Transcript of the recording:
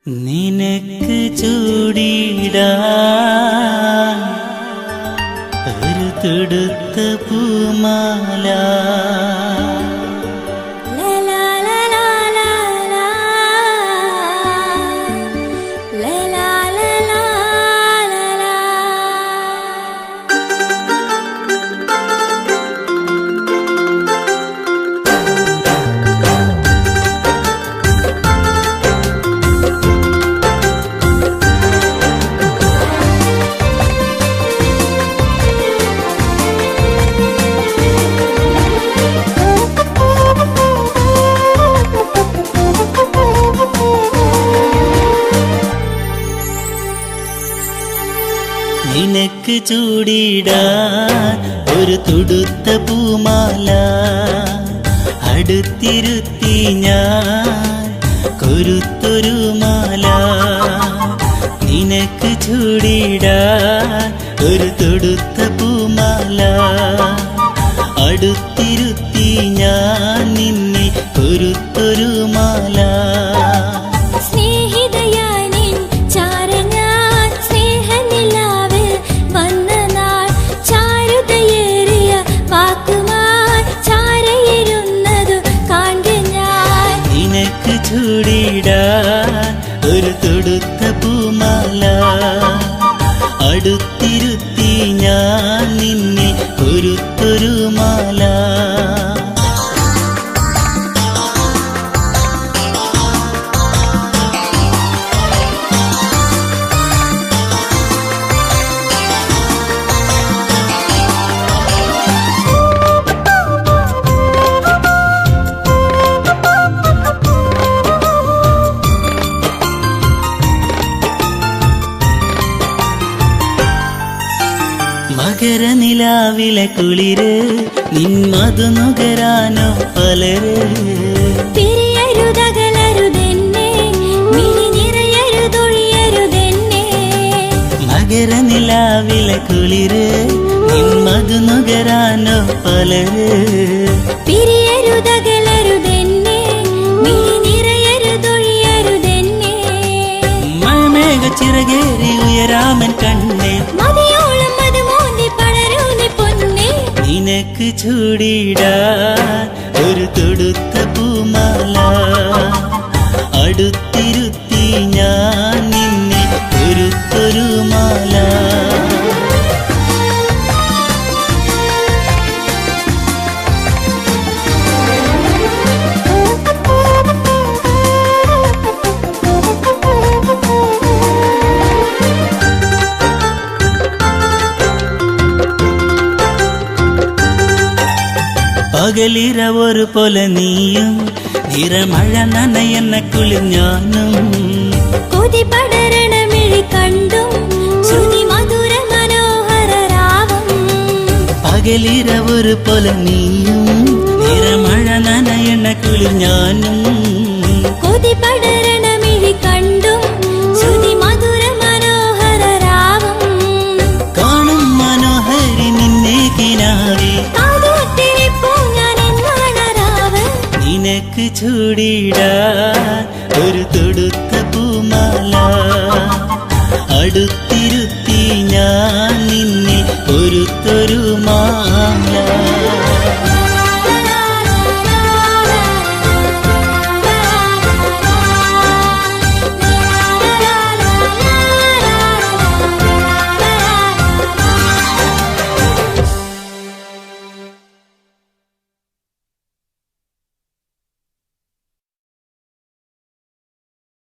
നിനക്ക് ചൂടിടാൻ ഒരു തൊടുത്ത പൂമാല നിനക്ക് ചൂടിടാൻ ഒരു തൊടുത്ത പൂമാല അടുത്തിരുത്തി ഞാൻ കൊരുത്തൊരു മാല. നിനക്ക് ചൂടിടാൻ ഒരു തൊടുത്ത പൂമാല അടുത്തിരുത്തി ഞാൻ നിന്നെ കൊരുത്തൊരു മാല. ചൂടിടാൻ ഒരു തൊടുത്ത പൂമാല അടുത്തിരുത്തി ഞാൻ നിന്നെ കൊരുത്തൊരു മാല. മകരനിലാവിലെ കുളിര് നിൻ മധു നുകരാനോ പലര്. മകരനിലാവിലെ കുളിര് നിൻ മധു നുകരാനോ പലര്. മഴമേഘ ചിറകേറി ഉയരാമൻ കണ്ണേ നിനക്ക് ചൂടിടാൻ ഒരു തൊടുത്ത പൂമാല അടുത്തിരുത്തി ഞാൻ നിന്നെ കൊരുത്തൊരു മാല. പകലിരവൊരു പോലെ നീയും നിറമഴ നനയെന്ന കുളിർ ഞാനും കൊതി പടരണമിഴി കണ്ടും ശ്രുതി മധുര മനോഹര രാവം. പകലിരവൊരു പോലെ നീയും നിറമഴ നനയെന്ന കുളിർ ഞാനും കൊതി പടരണമിഴി കണ്ടും ശ്രുതി മധുര മനോഹര രാവം. കാണും മനോഹരി നിന്നെ കിനാവി നിനക്ക് ചൂടിടാൻ ഒരു തൊടുത്ത പൂമാല അടുത്തിരുത്തി ഞാൻ നിന്നെ കൊരുത്തൊരു മാല.